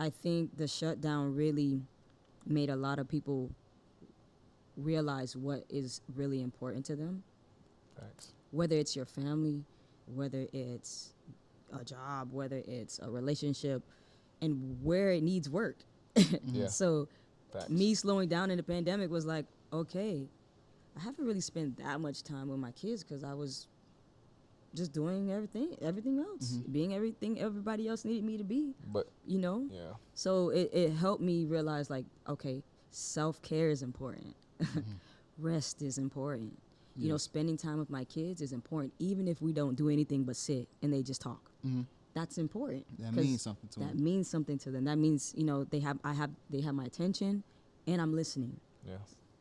I think the shutdown really made a lot of people realize what is really important to them. Thanks. Whether it's your family, whether it's a job, whether it's a relationship, and where it needs work. Yeah. So Facts. me slowing down in the pandemic was like, okay, I haven't really spent that much time with my kids because I was just doing everything else, being everything everybody else needed me to be. But you know, yeah, so it helped me realize, like, okay, self-care is important. Rest is important. You know, spending time with my kids is important, even if we don't do anything but sit and they just talk. That's important. That means something to them. That means something to them. That means, you know, they have my attention, and I'm listening. yeah.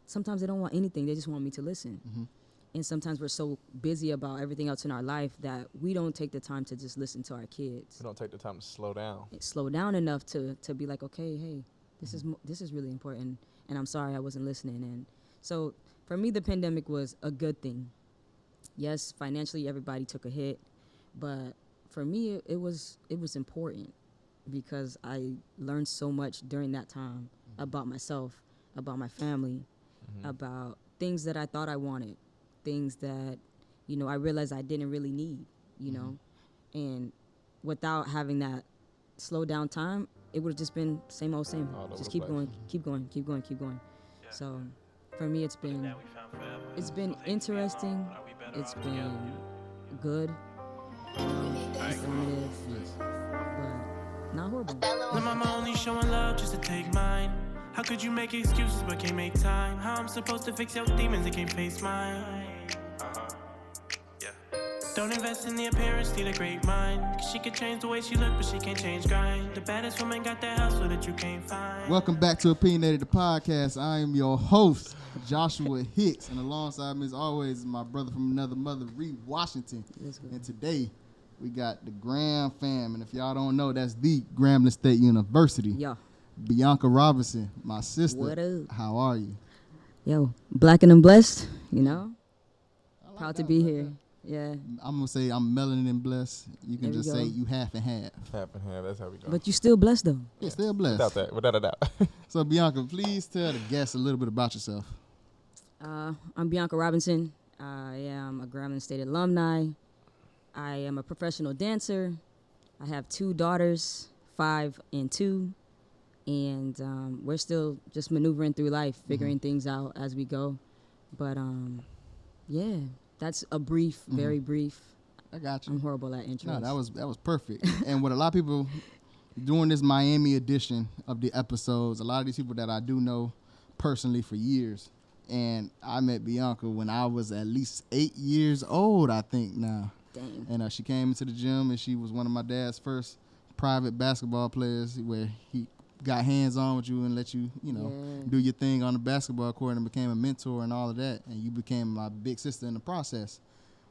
Sometimes they don't want anything; they just want me to listen. And sometimes we're so busy about everything else in our life that we don't take the time to just listen to our kids. We don't take the time to slow down. Slow down enough to be like, okay, hey, this is really important, and I'm sorry I wasn't listening. And so for me, the pandemic was a good thing. Yes, financially everybody took a hit, but for me it was important because I learned so much during that time about myself, about my family, about things that I thought I wanted, things that, you know, I realized I didn't really need, you know. And without having that slow down time, it would have just been same old same. Just keep going. So for me, it's been interesting. It's been good, informative, but not horrible. My mama only showing love just to take mine. How could you make excuses but can't make time? How I'm supposed to fix your demons that can't face mine? Don't invest in the appearance, need a great mind. Cause she could change the way she look, but she can't change grind. The baddest woman got that hustle that you can't find. Welcome back to Opinionated, the podcast. I am your host, Joshua Hicks, and alongside me, as always, is my brother from another mother, Ree Washington. And today, we got the Graham fam, and if y'all don't know, that's the Grambling State University. Yeah. Bianca Robinson, my sister. What up? How are you? Yo, black and I'm blessed, you know? Proud to be here. Yeah. I'm going to say I'm melanin and blessed. You can There just say you half and half. Half and half, that's how we go. But you still blessed, though. Yeah, still blessed. Without a doubt. So, Bianca, please tell the guests a little bit about yourself. I'm Bianca Robinson. I am a Grambling State alumni. I am a professional dancer. I have 2 daughters, 5 and 2. And we're still just maneuvering through life, figuring things out as we go. But, yeah, that's a brief, very brief. I got you. I'm horrible at intros. No, that was perfect. And what a lot of people doing this Miami edition of the episodes, a lot of these people that I do know personally for years. And I met Bianca when I was at least 8 years old, I think now. Dang. And she came into the gym, and she was one of my dad's first private basketball players where he got hands-on with you and let you, do your thing on the basketball court and became a mentor and all of that. And you became my big sister in the process.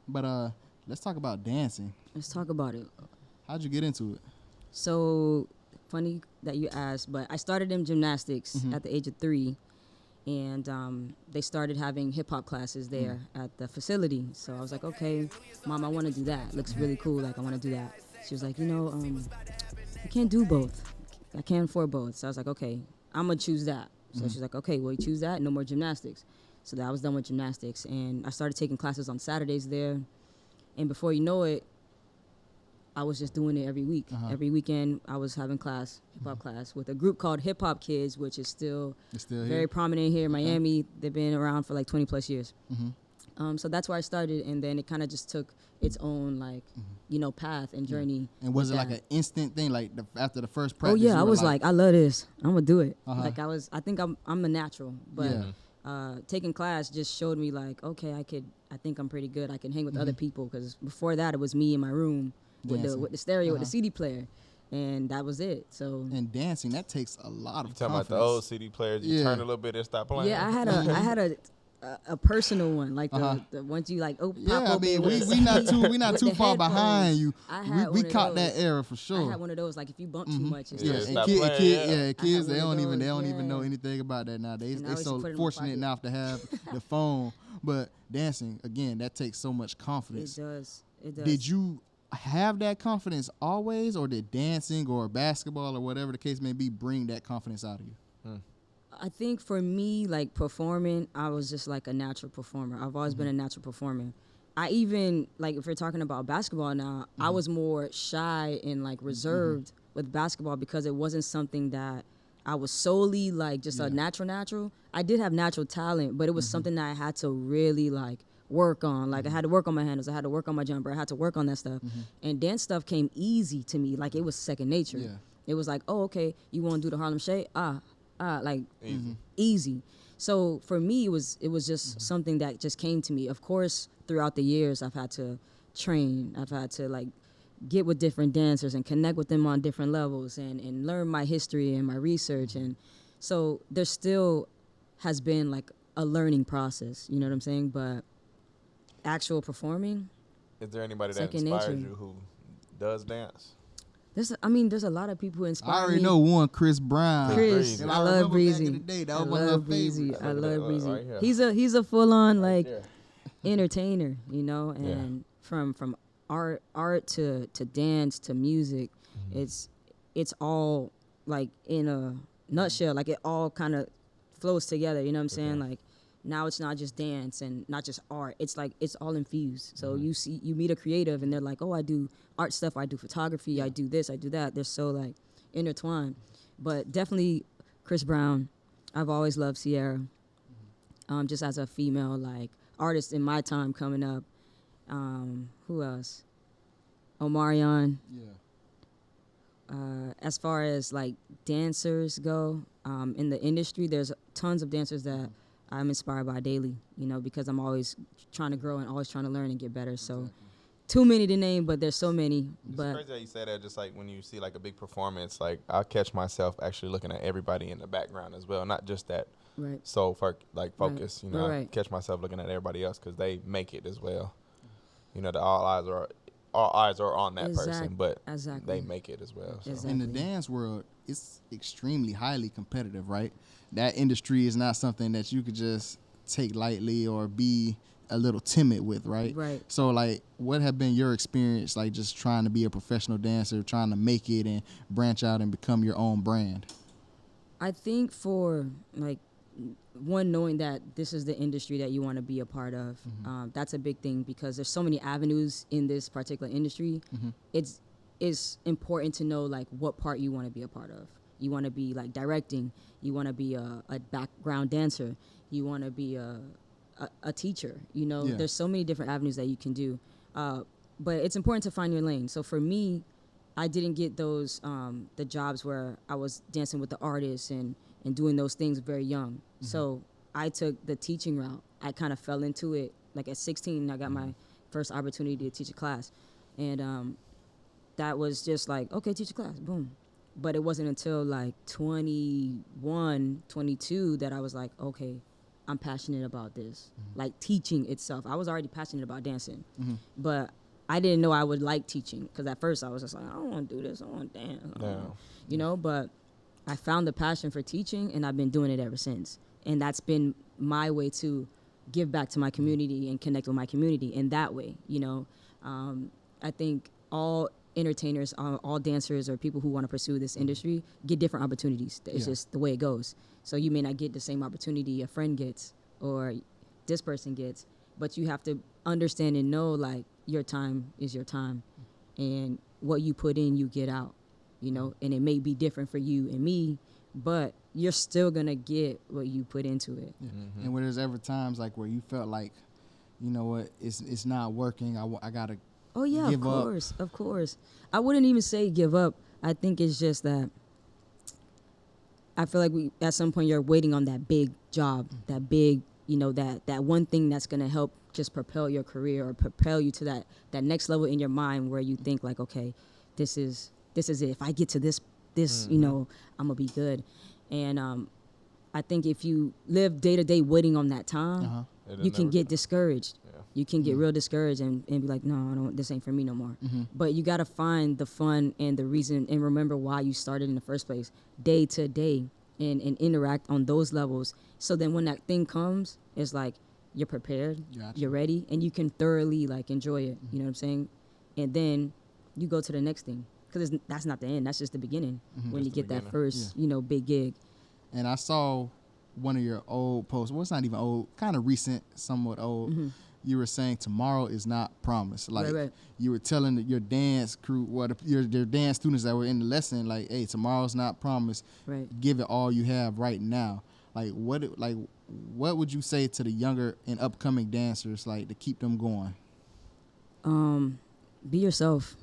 But let's talk about dancing. Let's talk about it. How'd you get into it? So, funny that you asked, but I started in gymnastics at the age of 3. And they started having hip-hop classes there at the facility. So I was like, okay, Mom, I want to do that. Looks really cool. Like, I want to do that. She was like, you can't do both. I can't afford both. So I was like, okay, I'm going to choose that. So she's like, okay, well, you choose that, no more gymnastics. So I was done with gymnastics. And I started taking classes on Saturdays there. And before you know it, I was just doing it every week. Every weekend, I was having hip-hop class, with a group called Hip Hop Kids, which is still very prominent here in Miami. They've been around for like 20-plus years. So that's where I started, and then it kind of just took its own, path and journey. And was it like an instant thing, like after the first practice? Oh, yeah, I was like, I love this. I'm going to do it. I think I'm a natural, but taking class just showed me, like, okay, I think I'm pretty good. I can hang with other people, because before that, it was me in my room with the stereo, with the CD player, and that was it. So dancing, that takes a lot of talking confidence. about the old CD players, you turn a little bit and stop playing. Yeah, I had a personal one, like the ones you like. Oh, pop I mean, we not too far behind you. We caught that era for sure. I had one of those, like, if you bump too much, it's kids they don't even know anything about that now. They so fortunate enough to have the phone. But dancing, again, that takes so much confidence. It does. Did you have that confidence always, or did dancing or basketball or whatever the case may be bring that confidence out of you? I think for me, like performing, I was just like a natural performer. I've always been a natural performer. I even, like if we're talking about basketball now, I was more shy and like reserved with basketball because it wasn't something that I was solely like just a natural. I did have natural talent, but it was something that I had to really like work on. Like I had to work on my handles, I had to work on my jumper, I had to work on that stuff. And dance stuff came easy to me. Like it was second nature. Yeah. It was like, oh, okay, you want to do the Harlem Shake? Like Easy. easy. So for me, it was just something that just came to me. Of course, throughout the years, I've had to train. I've had to like get with different dancers and connect with them on different levels and learn my history and my research. And so there still has been like a learning process, you know what I'm saying? But actual performing, Is there anybody that second inspires nature. you who does dance? there's a lot of people who inspire I already me. know one, Chris Brown. Chris, Breezy. And I remember love back Breezy. in the day, that I was one of her love Breezy. favorites. I Look at that, love Breezy. right here. He's a full on like there. entertainer, you know, and from art to dance to music, it's all like in a nutshell. Like it all kind of flows together. You know what I'm saying? Like now it's not just dance and not just art. It's like it's all infused. So you meet a creative and they're like, oh, I do art stuff, I do photography, I do this, I do that. They're so like intertwined. But definitely Chris Brown. I've always loved Sierra. Just as a female like artist in my time coming up. Who else? Omarion. Yeah. As far as like dancers go, in the industry, there's tons of dancers that I'm inspired by daily, you know, because I'm always trying to grow and always trying to learn and get better. So too many to name, but there's so many. It's But crazy how you say that. Just like when you see like a big performance, like I catch myself actually looking at everybody in the background as well, not just that right. sole focus. You know, Right. I catch myself looking at everybody else because they make it as well. You know, all eyes are on that person, but Exactly. they make it as well. So. Exactly. In the dance world, it's extremely highly competitive, right? That industry is not something that you could just take lightly or be a little timid with, right? Right. So, like, what have been your experience, like, just trying to be a professional dancer, trying to make it and branch out and become your own brand? I think for like one, knowing that this is the industry that you want to be a part of, that's a big thing because there's so many avenues in this particular industry. It's important to know like what part you want to be a part of. You want to be like directing. You want to be a background dancer. You want to be a teacher. You know, Yeah. there's so many different avenues that you can do. But it's important to find your lane. So for me, I didn't get those the jobs where I was dancing with the artists and doing those things very young. So I took the teaching route. I kind of fell into it. Like at 16, I got my first opportunity to teach a class. And that was just like, okay, teach a class, boom. But it wasn't until like 21, 22 that I was like, okay, I'm passionate about this. Like teaching itself. I was already passionate about dancing. But I didn't know I would like teaching because at first I was just like, I don't want to do this. I want to dance. You know, but I found the passion for teaching and I've been doing it ever since. And that's been my way to give back to my community and connect with my community in that way, you know. I think all entertainers, all dancers or people who want to pursue this industry get different opportunities. It's just the way it goes. So you may not get the same opportunity a friend gets or this person gets, but you have to understand and know like your time is your time and what you put in, you get out, you know, and it may be different for you and me, but you're still going to get what you put into it. Yeah. And where there's ever times like where you felt like, you know what, it's not working, I got to Oh, yeah, give of course. I wouldn't even say give up. I think it's just that I feel like at some point you're waiting on that big job, that big, you know, that one thing that's going to help just propel your career or propel you to that next level in your mind where you think like, okay, this is it. If I get to this, you know, I'm going to be good. And I think if you live day to day waiting on that time, you can get discouraged. You can get real discouraged and be like, no, this ain't for me no more. But you got to find the fun and the reason and remember why you started in the first place, day to day, and interact on those levels. So then when that thing comes, it's like you're prepared, you're ready, and you can thoroughly like enjoy it. You know what I'm saying? And then you go to the next thing. Because that's not the end. That's just the beginning when Just you the get that beginning. first, big gig. And I saw one of your old posts. Well, it's not even old, kind of recent, somewhat old. You were saying tomorrow is not promised. Like Right. you were telling your dance crew, your dance students that were in the lesson, like, hey, tomorrow's not promised. Right. Give it all you have right now. Like what would you say to the younger and upcoming dancers, like, to keep them going? Be yourself.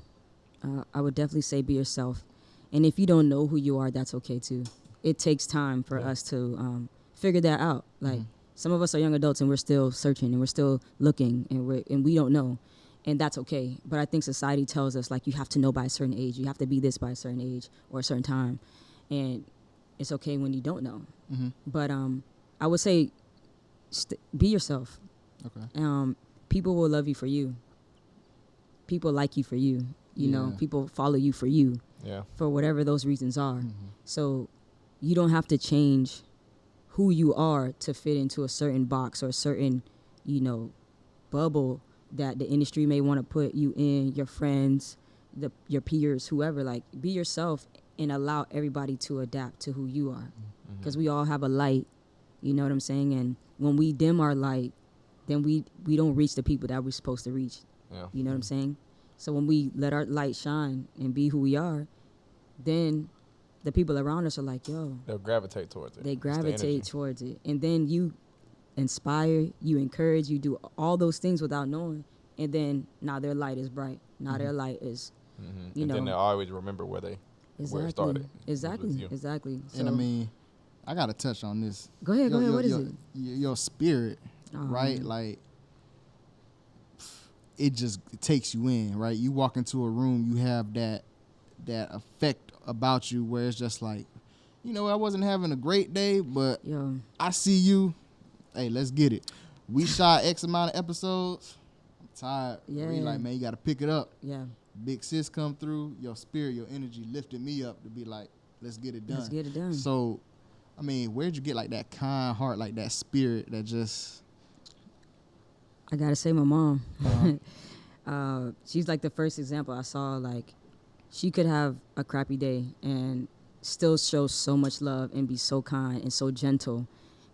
I would definitely say be yourself. And if you don't know who you are, that's okay too. It takes time for us to figure that out. Like some of us are young adults and we're still searching and we're still looking and we don't know. And that's okay. But I think society tells us, like, you have to know by a certain age. You have to be this by a certain age or a certain time. And it's okay when you don't know. But I would say be yourself. Okay. People will love you for you. People like you for you. You know, people follow you for you. Yeah. For whatever those reasons are. So you don't have to change who you are to fit into a certain box or a certain, bubble that the industry may want to put you in, your friends, your peers, whoever. Like, be yourself and allow everybody to adapt to who you are. Because we all have a light, you know what I'm saying? And when we dim our light, then we don't reach the people that we're supposed to reach. Yeah. You know what I'm saying? So when we let our light shine and be who we are, then the people around us are like, yo. They'll gravitate towards it. They It's the gravitate energy. towards it. And then you inspire, you encourage, you do all those things without knowing. And then now their light is bright. Now their light is, you And know. then they'll always remember where it started. Exactly. you. Exactly. So, And I mean, I gotta touch on this. go ahead. What is it? Your spirit, Oh, right? man. Like, it just takes you in, right? You walk into a room, you have that effect about you where it's just like, I wasn't having a great day, but Yo, I see you. Hey, let's get it. We shot X amount of episodes. I'm tired. Yeah. We like, man, you got to pick it up. yeah. Big sis come through. Your spirit, your energy lifted me up to be like, let's get it done. Let's get it done. So, I mean, where'd you get like that kind heart, like that spirit that just... I gotta say, my mom. She's like the first example I saw. Like, she could have a crappy day and still show so much love and be so kind and so gentle,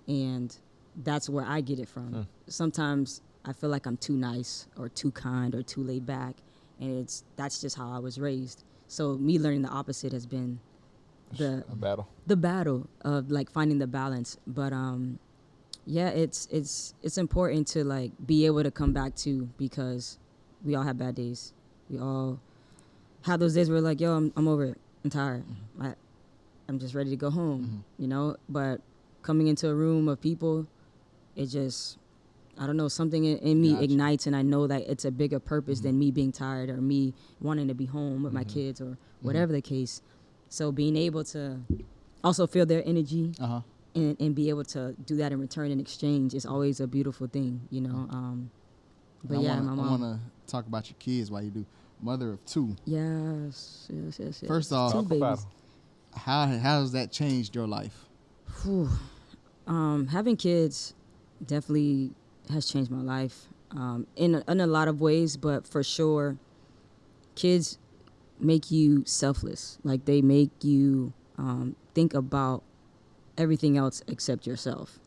and that's where I get it from. Sometimes I feel like I'm too nice or too kind or too laid back, and that's just how I was raised. So me learning the opposite has been A battle. the battle of like finding the balance. But yeah, it's important to like be able to come back to, because we all have bad days. We all have those days where like, yo, I'm over it. I'm tired. I'm just ready to go home, But coming into a room of people, it just, I don't know, something in me ignites, and I know that it's a bigger purpose than me being tired or me wanting to be home with my kids or whatever the case. So being able to also feel their energy and be able to do that in return in exchange is always a beautiful thing, But yeah, my mom. I want to talk about your kids while you do. Mother of two. Yes. First off, two Talk about babies. how has that changed your life? Whew. Having kids definitely has changed my life in a lot of ways, but for sure, kids make you selfless. Like, they make you think about everything else except yourself.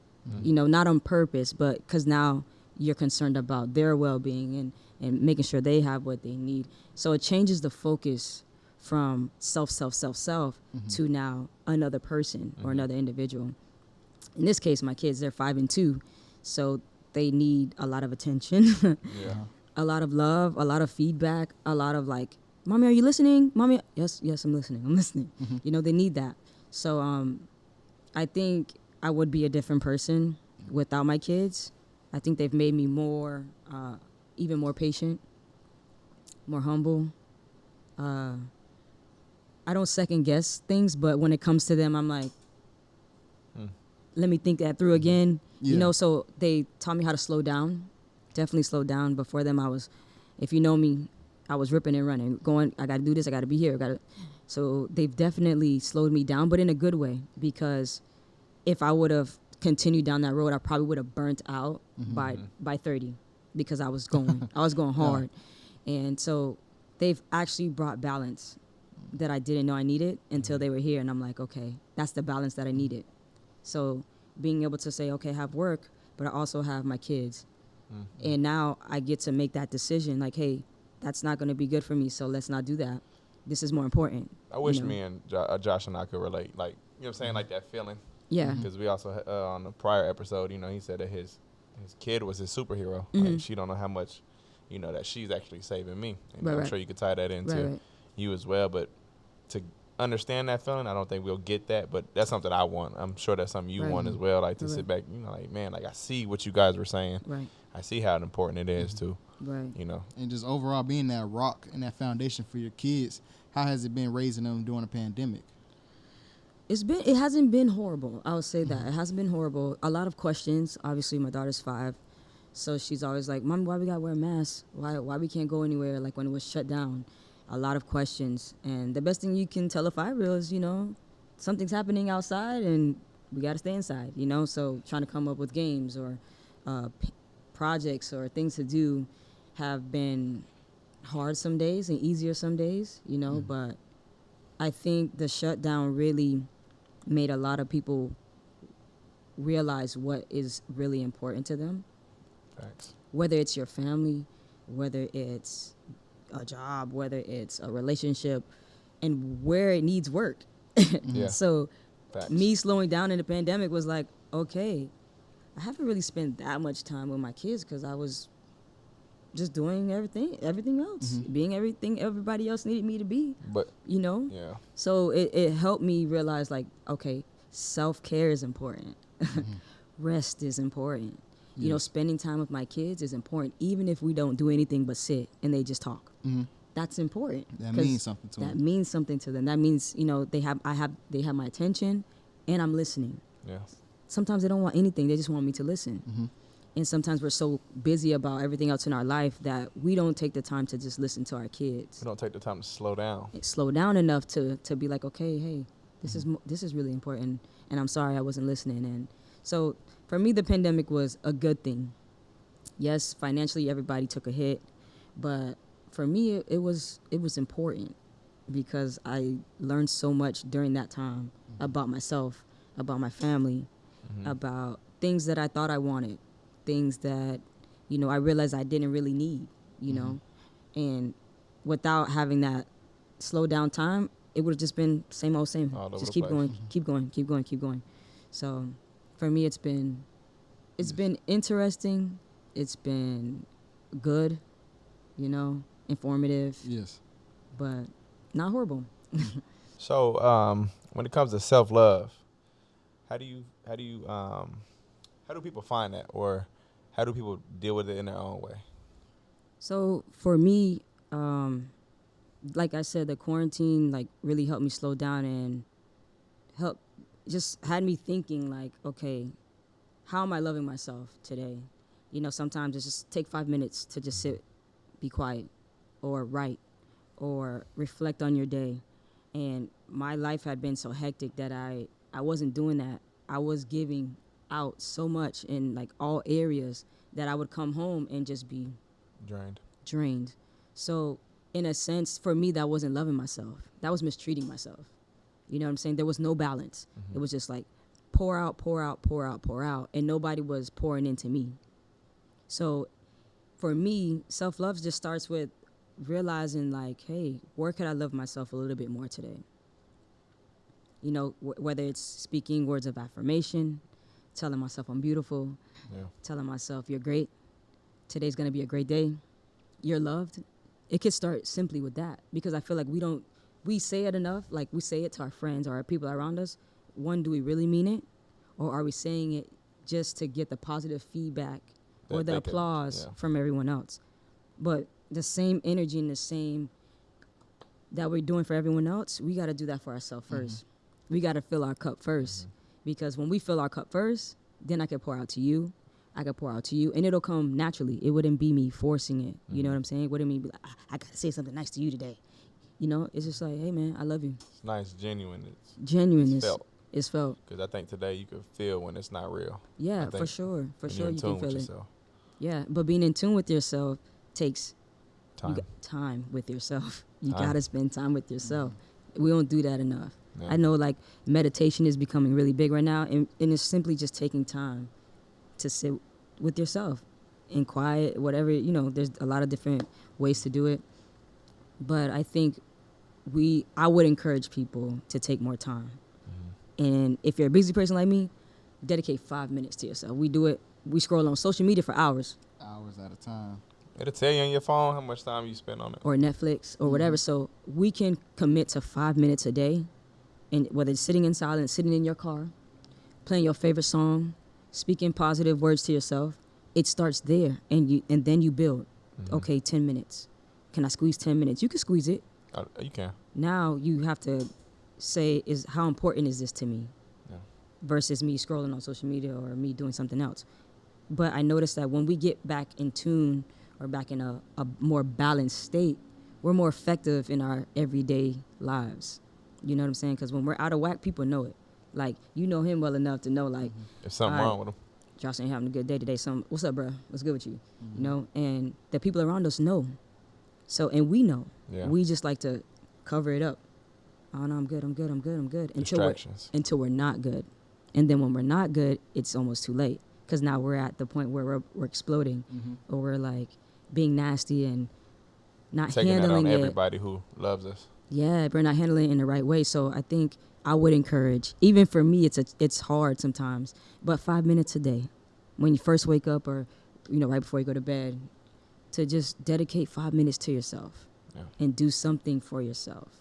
Not on purpose, but because now you're concerned about their well-being and making sure they have what they need. So it changes the focus from self to now another person or another individual. In this case, my kids, they're 5 and 2, so they need a lot of attention, Yeah. a lot of love, a lot of feedback, a lot of like, Mommy, are you listening? Mommy, yes, I'm listening. They need that. So I think I would be a different person without my kids. I think they've made me more, even more patient, more humble. I don't second guess things, but when it comes to them, I'm like, let me think that through again. Yeah. So they taught me how to slow down, definitely slow down. Before them, if you know me, I was ripping and running, going, I got to do this, I got to be here. So they've definitely slowed me down, but in a good way, because if I would have continued down that road, I probably would have burnt out by 30, because I was going hard. And so they've actually brought balance that I didn't know I needed until they were here. And I'm like, okay, that's the balance that I needed. So being able to say, okay, I have work, but I also have my kids. And now I get to make that decision like, hey, that's not going to be good for me, so let's not do that. This is more important. I wish me and Josh and I could relate. Like, you know what I'm saying? Like that feeling. Yeah. Because we also, on the prior episode, you know, he said that his kid was his superhero. Like, she don't know how much, you know, that she's actually saving me. And I'm sure you could tie that into you as well. But to understand that feeling, I don't think we'll get that. But that's something I want. I'm sure that's something you want as well. Like to sit back, you know, like, man, like I see what you guys were saying. Right. I see how important it is too. Right. You know. And just overall being that rock and that foundation for your kids, how has it been raising them during the pandemic? It hasn't been horrible. I would say that. It hasn't been horrible. A lot of questions. Obviously, my daughter's 5. So she's always like, Mom, why we gotta wear masks? Why we can't go anywhere like when it was shut down? A lot of questions. And the best thing you can tell a 5-year-old is, you know, something's happening outside and we gotta stay inside, you know? So trying to come up with games or projects or things to do have been hard some days and easier some days, you know, but I think the shutdown really made a lot of people realize what is really important to them. Thanks. Whether it's your family, whether it's a job, whether it's a relationship, and where it needs work. So me slowing down in the pandemic was like, okay, I haven't really spent that much time with my kids because I was just doing everything else, being everything everybody else needed me to be. But you know, so it helped me realize like, okay, self-care is important, rest is important. You know, spending time with my kids is important, even if we don't do anything but sit and they just talk. That's important. That means something to them. That means something to them. That means, you know, they have my attention, and I'm listening. Yeah. Sometimes they don't want anything; they just want me to listen. And sometimes we're so busy about everything else in our life that we don't take the time to just listen to our kids. We don't take the time to slow down. Slow down enough to be like, okay, hey, this is really important, and I'm sorry I wasn't listening. And so for me, the pandemic was a good thing. Yes, financially everybody took a hit, but for me it was important because I learned so much during that time about myself, about my family, about things that I thought I wanted, things that, you know, I realized I didn't really need, you know. And without having that slow down time, it would have just been same old same. Just keep going, keep going, keep going, keep going. So for me, it's been interesting. It's been good, you know, informative. Yes. But not horrible. So when it comes to self-love, how do people find that, or how do people deal with it in their own way? So for me, like I said, the quarantine like really helped me slow down and just had me thinking like, okay, how am I loving myself today? You know, sometimes it's just take 5 minutes to just sit, be quiet, or write, or reflect on your day. And my life had been so hectic that I wasn't doing that. I was giving out so much in like all areas that I would come home and just be drained. So in a sense, for me, that wasn't loving myself. That was mistreating myself. You know what I'm saying? There was no balance. It was just like pour out, pour out, pour out, pour out, and nobody was pouring into me. So for me, self-love just starts with realizing like, hey, where could I love myself a little bit more today? You know, whether it's speaking words of affirmation, telling myself I'm beautiful, telling myself you're great, today's going to be a great day, you're loved. It could start simply with that, because I feel like we say it enough, like we say it to our friends or our people around us. One, do we really mean it? Or are we saying it just to get the positive feedback or the applause from everyone else? But the same energy and the same that we're doing for everyone else, we got to do that for ourselves first. We got to fill our cup first. Because when we fill our cup first, then I can pour out to you. I can pour out to you, and it'll come naturally. It wouldn't be me forcing it. You know what I'm saying? It wouldn't be like, I got to say something nice to you today. You know, it's just like, hey, man, I love you. It's nice, genuine. Genuineness. It's felt. Because I think today you can feel when it's not real. Yeah, for sure. For sure you can feel it. Yeah, but being in tune with yourself takes Time. You got time with yourself. You got to spend time with yourself. We don't do that enough. Yeah. I know, like, meditation is becoming really big right now, and it's simply just taking time to sit with yourself in quiet, whatever, there's a lot of different ways to do it. But I think I would encourage people to take more time. And if you're a busy person like me, dedicate 5 minutes to yourself. We scroll on social media for hours. Hours at a time. It'll tell you on your phone how much time you spend on it. Or Netflix or whatever. So we can commit to 5 minutes a day. And whether it's sitting in silence, sitting in your car, playing your favorite song, speaking positive words to yourself, it starts there. And then you build. Okay, 10 minutes. Can I squeeze 10 minutes? You can squeeze it. You can. Now you have to say, how important is this to me? Yeah. Versus me scrolling on social media or me doing something else. But I noticed that when we get back in tune or back in a more balanced state, we're more effective in our everyday lives. You know what I'm saying? Because when we're out of whack, people know it. Like, you know him well enough to know, like, if something wrong with him. Josh ain't having a good day today. What's up, bro? What's good with you? You know? And the people around us know. So, and we know. Yeah. We just like to cover it up. Oh, no, I'm good. Until we're not good. And then when we're not good, it's almost too late. Because now we're at the point where we're exploding. Or we're, like, being nasty and not taking handling that on everybody who loves us. Yeah, we're not handling it in the right way. So I think I would encourage, even for me, it's hard sometimes, but 5 minutes a day, when you first wake up or, right before you go to bed, to just dedicate 5 minutes to yourself and do something for yourself,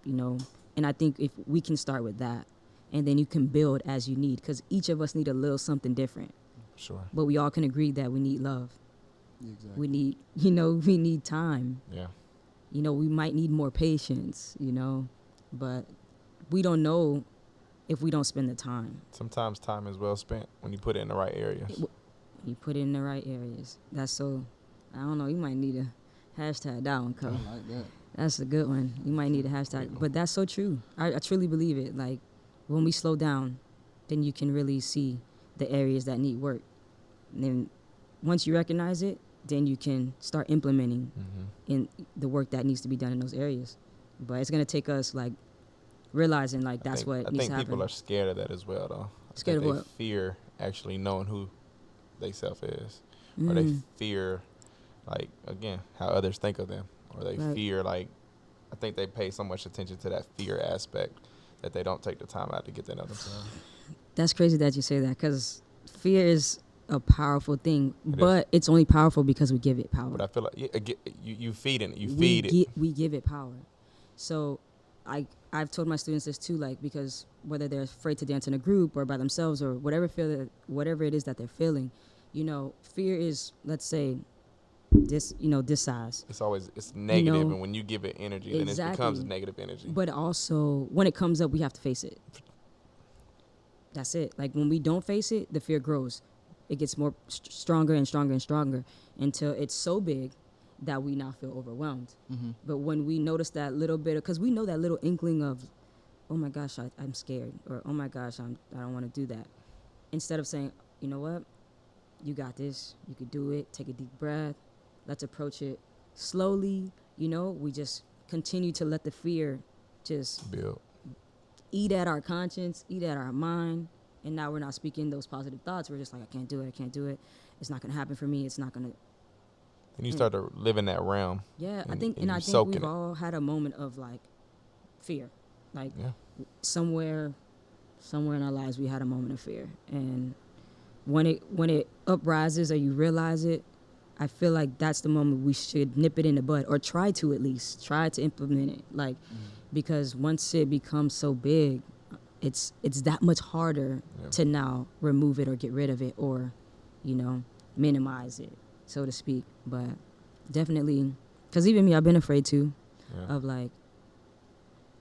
And I think if we can start with that, and then you can build as you need, because each of us need a little something different. Sure. But we all can agree that we need love. Exactly. We need, we need time. Yeah. We might need more patience, but we don't know if we don't spend the time. Sometimes time is well spent when you put it in the right areas. You put it in the right areas. That's so, I don't know, you might need a hashtag that one, Cole. I like that. That's a good one. You might need a hashtag, but that's so true. I truly believe it. Like, when we slow down, then you can really see the areas that need work. And then once you recognize it, then you can start implementing in the work that needs to be done in those areas. But it's going to take us, like, realizing, like, that's what needs to happen. I think people are scared of that as well, though. Scared of what? They fear actually knowing who they self is. Or they fear, like, again, how others think of them. Or they fear, like, I think they pay so much attention to that fear aspect that they don't take the time out to get that out themselves. That's crazy that you say that, because fear is a powerful thing, but it's only powerful because we give it power. But I feel like you feed it. You feed it. We give it power. So I've told my students this too, like, because whether they're afraid to dance in a group or by themselves or whatever it is that they're feeling, fear is, let's say, this size. It's negative, and when you give it energy, then it becomes negative energy. But also, when it comes up, we have to face it. That's it. Like, when we don't face it, the fear grows. It gets more stronger and stronger and stronger until it's so big that we now feel overwhelmed. But when we notice that little bit, because we know that little inkling of, oh my gosh, I'm scared, or oh my gosh, I don't want to do that. Instead of saying, you know what, you got this, you could do it, take a deep breath, let's approach it slowly. We just continue to let the fear just build, eat at our conscience, eat at our mind. And now we're not speaking those positive thoughts. We're just like, I can't do it. It's not going to happen for me. It's not going to. And you start to live in that realm. Yeah, I think we've all had a moment of, like, fear. Like, somewhere in our lives we had a moment of fear. And when it uprises or you realize it, I feel like that's the moment we should nip it in the bud, or try to implement it. Like, because once it becomes so big, it's that much harder to now remove it or get rid of it or, minimize it, so to speak. But definitely, because even me, I've been afraid too of, like,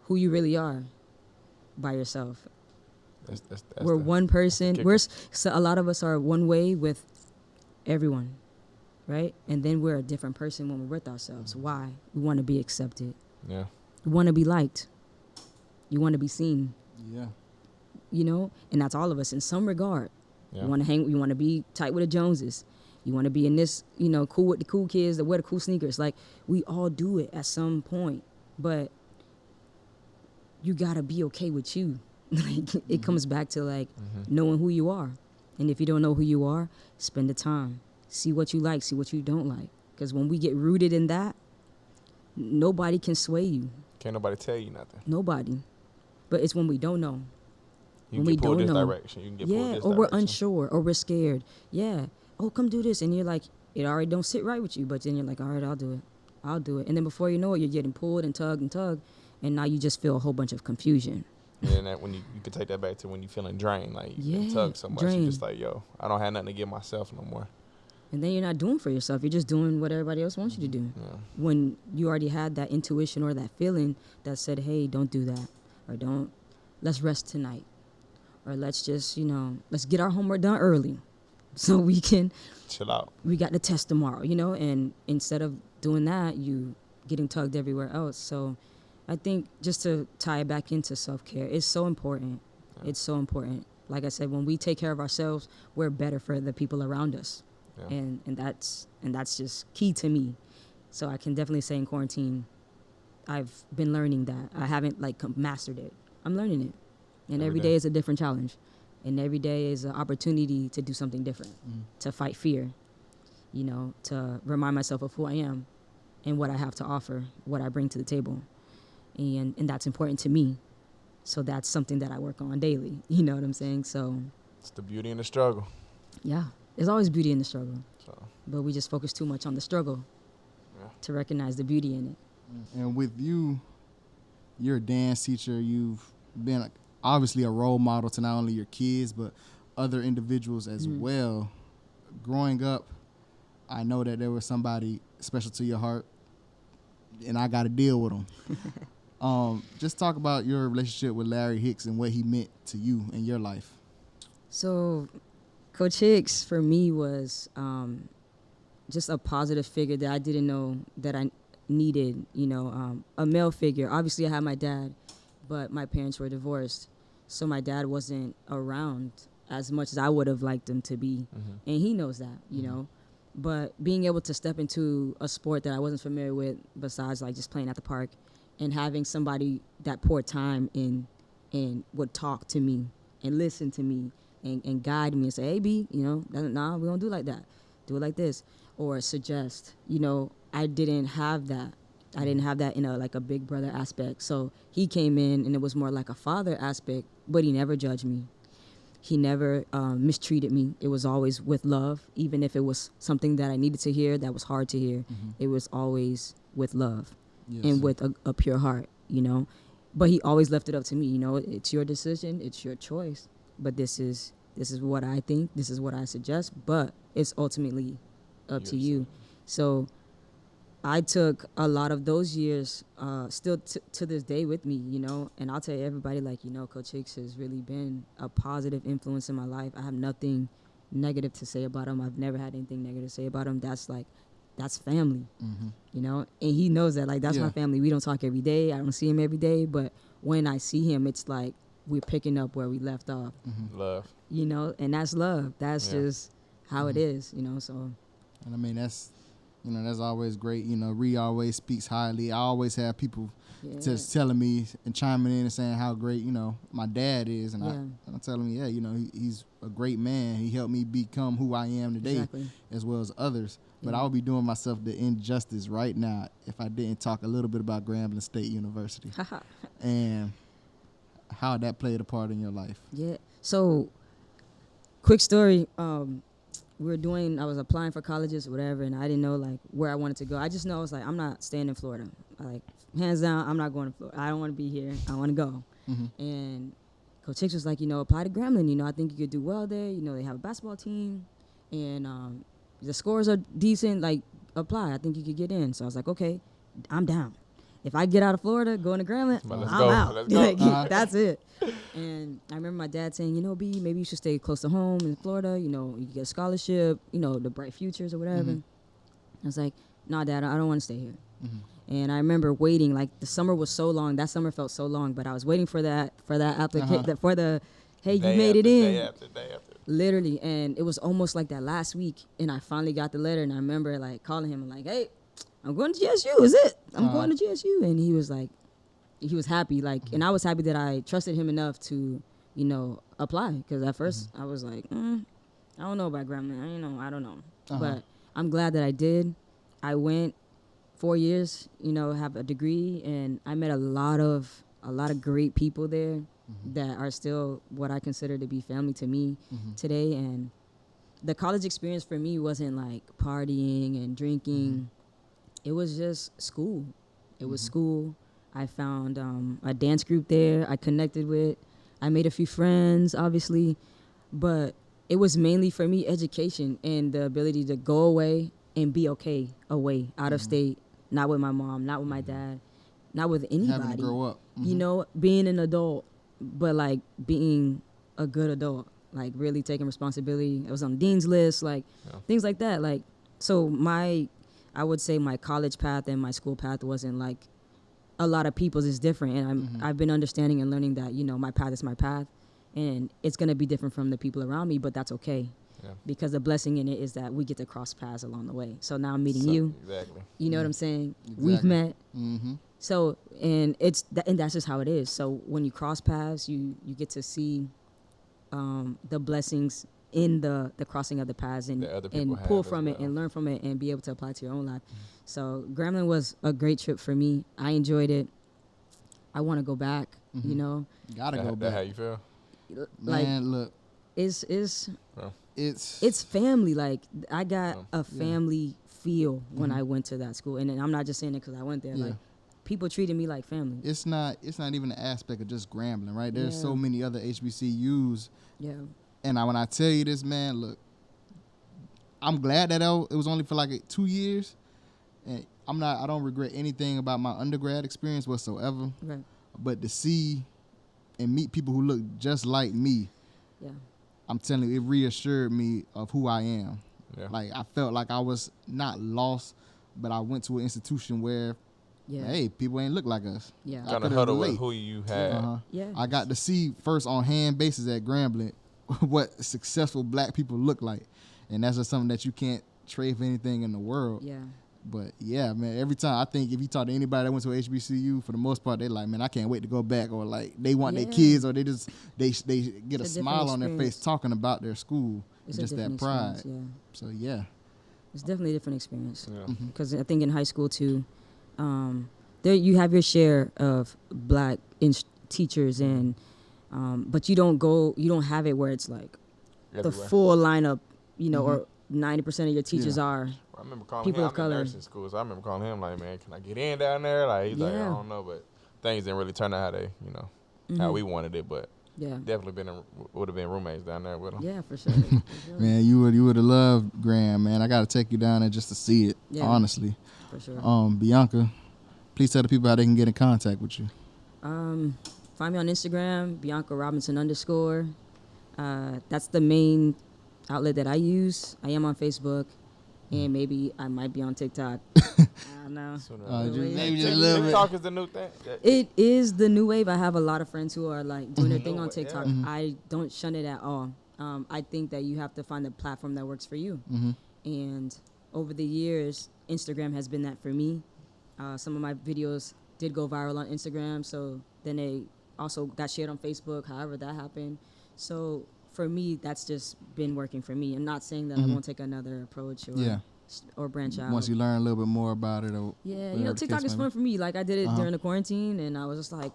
who you really are by yourself. That's we're one person. So a lot of us are one way with everyone, right? And then we're a different person when we're with ourselves. Why? We want to be accepted. Yeah. We want to be liked. You want to be seen. Yeah. And that's all of us in some regard. Yeah. You want to be tight with the Joneses. You want to be in this, you know, cool with the cool kids that wear the cool sneakers. Like, we all do it at some point. But you got to be okay with you. Like, it comes back to, like, knowing who you are. And if you don't know who you are, spend the time. See what you like, see what you don't like. Because when we get rooted in that, nobody can sway you. Can't nobody tell you nothing. Nobody. But it's when we don't know. You can get pulled this direction. You can get pulled this direction. Or we're unsure, or we're scared. Yeah. Oh, come do this. And you're like, it already don't sit right with you. But then you're like, all right, I'll do it. I'll do it. And then before you know it, you're getting pulled and tugged. And now you just feel a whole bunch of confusion. And then that when you can take that back to when you're feeling drained. Like, you get tugged so much. You're just like, yo, I don't have nothing to give myself no more. And then you're not doing for yourself. You're just doing what everybody else wants you to do. Yeah. When you already had that intuition or that feeling that said, hey, don't do that. Or let's rest tonight. Or let's just, let's get our homework done early so we can chill out. We got the test tomorrow, and instead of doing that, you getting tugged everywhere else. So I think just to tie it back into self-care, it's so important. Yeah. It's so important. Like I said, when we take care of ourselves, we're better for the people around us. Yeah. And that's just key to me. So I can definitely say in quarantine, I've been learning that. I haven't mastered it. I'm learning it. And every day is a different challenge. And every day is an opportunity to do something different, to fight fear, to remind myself of who I am and what I have to offer, what I bring to the table. And that's important to me. So that's something that I work on daily. You know what I'm saying? So it's the beauty in the struggle. Yeah. There's always beauty in the struggle. But we just focus too much on the struggle to recognize the beauty in it. And with you, you're a dance teacher. You've been obviously a role model to not only your kids, but other individuals as well. Growing up, I know that there was somebody special to your heart, and I got to deal with them. Just talk about your relationship with Larry Hicks and what he meant to you in your life. So Coach Hicks, for me, was just a positive figure that I didn't know that I needed, a male figure. Obviously, I had my dad, but my parents were divorced. So my dad wasn't around as much as I would have liked him to be. And he knows that, But being able to step into a sport that I wasn't familiar with, besides just playing at the park, and having somebody that poured time in and would talk to me and listen to me and guide me and say, hey, B, nah, we don't do it like that. Do it like this. Or suggest, I didn't have that. I didn't have that in a big brother aspect. So he came in and it was more like a father aspect, but he never judged me. He never mistreated me. It was always with love, even if it was something that I needed to hear that was hard to hear. It was always with love and with a pure heart, But he always left it up to me, It's your decision. It's your choice. But this is what I think. This is what I suggest. But it's ultimately up to you. So I took a lot of those years still to this day with me, and I'll tell everybody, Coach Hicks has really been a positive influence in my life. I have nothing negative to say about him. I've never had anything negative to say about him. That's family, and he knows that, that's my family. We don't talk every day. I don't see him every day, but when I see him, it's like we're picking up where we left off. Love. And that's love. That's just how it is, so. And I mean, that's always great. Ree always speaks highly. I always have people just telling me and chiming in and saying how great, my dad is. And I'm telling me, he's a great man. He helped me become who I am today, as well as others. But I would be doing myself the injustice right now if I didn't talk a little bit about Grambling State University and how that played a part in your life. Yeah. So, quick story. I was applying for colleges or whatever, and I didn't know where I wanted to go. I just know I was I'm not staying in Florida. Hands down, I'm not going to Florida. I don't want to be here. I want to go. And Coach Hicks was like, apply to Grambling. I think you could do well there. They have a basketball team, and the scores are decent. Apply. I think you could get in. So I was like, okay, I'm down. If I get out of Florida, going to Grambling, I'm out. Let's go. That's it. And I remember my dad saying, B, maybe you should stay close to home in Florida. You get a scholarship, the bright futures or whatever. I was like, nah, Dad, I don't want to stay here. And I remember waiting, the summer was so long. That summer felt so long, but I was waiting for that applicant, for the, hey, you made it in. Day after. Literally, and it was almost like that last week, and I finally got the letter, and I remember like calling him and like, hey, I'm going to GSU, is it? I'm going to GSU. And he was like, he was happy, like, and I was happy that I trusted him enough to, you know, apply, because at first I was like, I don't know about Grambling, I don't know. But I'm glad that I did. I went 4 years, you know, have a degree, and I met a lot of great people there that are still what I consider to be family to me today. And the college experience for me wasn't like partying and drinking. It was just school. It was school. I found a dance group there I connected with. I made a few friends, obviously, but it was mainly for me education and the ability to go away and be okay away, out of state, not with my mom, not with my dad, not with anybody. Having to grow up. You know, being an adult, but like being a good adult, like really taking responsibility. I was on Dean's list, like things like that. Like, so I would say my college path and my school path wasn't like a lot of people's is different. And I've been understanding and learning that, you know, my path is my path and it's going to be different from the people around me, but that's okay. Yeah. Because the blessing in it is that we get to cross paths along the way. So now I'm meeting you. Exactly. You know what I'm saying? Exactly. We've met. So, and that's just how it is. So when you cross paths, you get to see the blessings in the crossing of the paths and pull from it and learn from it and be able to apply to your own life. So Grambling was a great trip for me. I enjoyed it. I want to go back, you know. Gotta go back. How you feel? Like, man, look. It's family. Like, I got a family feel when I went to that school. And I'm not just saying it because I went there. Like, people treated me like family. It's not even an aspect of just Grambling, right? There's so many other HBCUs. Yeah. And when I tell you this, man, look, I'm glad that it was only for like 2 years. And I don't regret anything about my undergrad experience whatsoever. Right. But to see and meet people who look just like me, I'm telling you, it reassured me of who I am. Yeah. Like, I felt like I was not lost, but I went to an institution where, hey, people ain't look like us. Yeah. Kind of huddle with who you had. I got to see first on hand basis at Grambling what successful black people look like. And that's just something that you can't trade for anything in the world. Yeah. But yeah, man, every time I think if you talk to anybody that went to HBCU, for the most part, they like, man, I can't wait to go back, or like they want their kids, or they get a smile on their face talking about their school. It's just that pride. Yeah. So yeah, it's definitely a different experience. Because I think in high school too, there you have your share of black teachers, and but you don't have it where it's like the full lineup, you know, or 90% of your teachers are. I remember calling people him. I'm in nursing school, so I remember calling him like, "Man, can I get in down there?" Like, he's like, "I don't know," but things didn't really turn out how they, how we wanted it. But definitely would have been roommates down there with him. Yeah, for sure. Man, you would have loved Graham, man. I got to take you down there just to see it. Yeah, honestly. For sure. Bianca, please tell the people how they can get in contact with you. Find me on Instagram, Bianca Robinson _. That's the main outlet that I use. I am on Facebook. And maybe I might be on TikTok. I don't know. Maybe just a little bit. TikTok is the new thing. It is the new wave. I have a lot of friends who are like doing their thing on TikTok. I don't shun it at all. I think that you have to find a platform that works for you. And over the years, Instagram has been that for me. Some of my videos did go viral on Instagram, so then they also got shared on Facebook, however that happened. So for me, that's just been working for me. I'm not saying that I won't take another approach or branch out. Once you learn a little bit more about it. TikTok is fun for me. Like, I did it during the quarantine, and I was just like,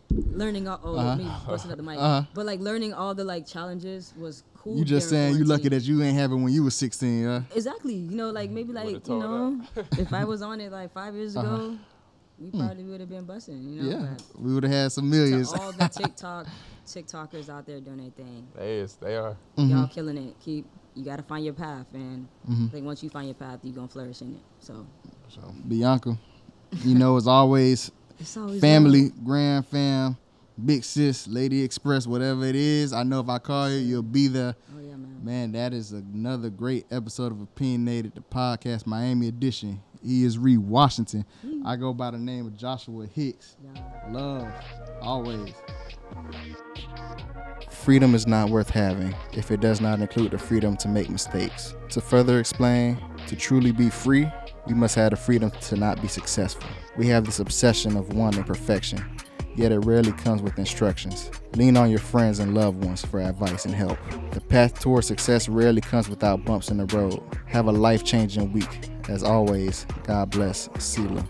learning all, me busting up the mic. But like learning all the like challenges was cool. You just saying you lucky that you ain't have it when you was 16, yeah? Exactly. Like maybe like, if I was on it like 5 years ago, we probably would have been busting, Yeah, but we would have had some millions. To all the TikTokers out there doing their thing. They are. Y'all killing it. You got to find your path, and I think once you find your path, you're going to flourish in it. So Bianca, as always, family, grand fam, big sis, Lady Express, whatever it is. I know if I call you, you'll be there. Oh, yeah, man. Man, that is another great episode of Opinionated, the podcast, Miami edition. He is Ree Washington. I go by the name of Joshua Hicks. Love, always. freedom is not worth having if it does not include the freedom to make mistakes. To further explain, to truly be free, we must have the freedom to not be successful. We have this obsession of wanting perfection, yet it rarely comes with instructions. Lean on your friends and loved ones for advice and help. The path towards success rarely comes without bumps in the road. Have a life-changing week. As always, God bless. Selah.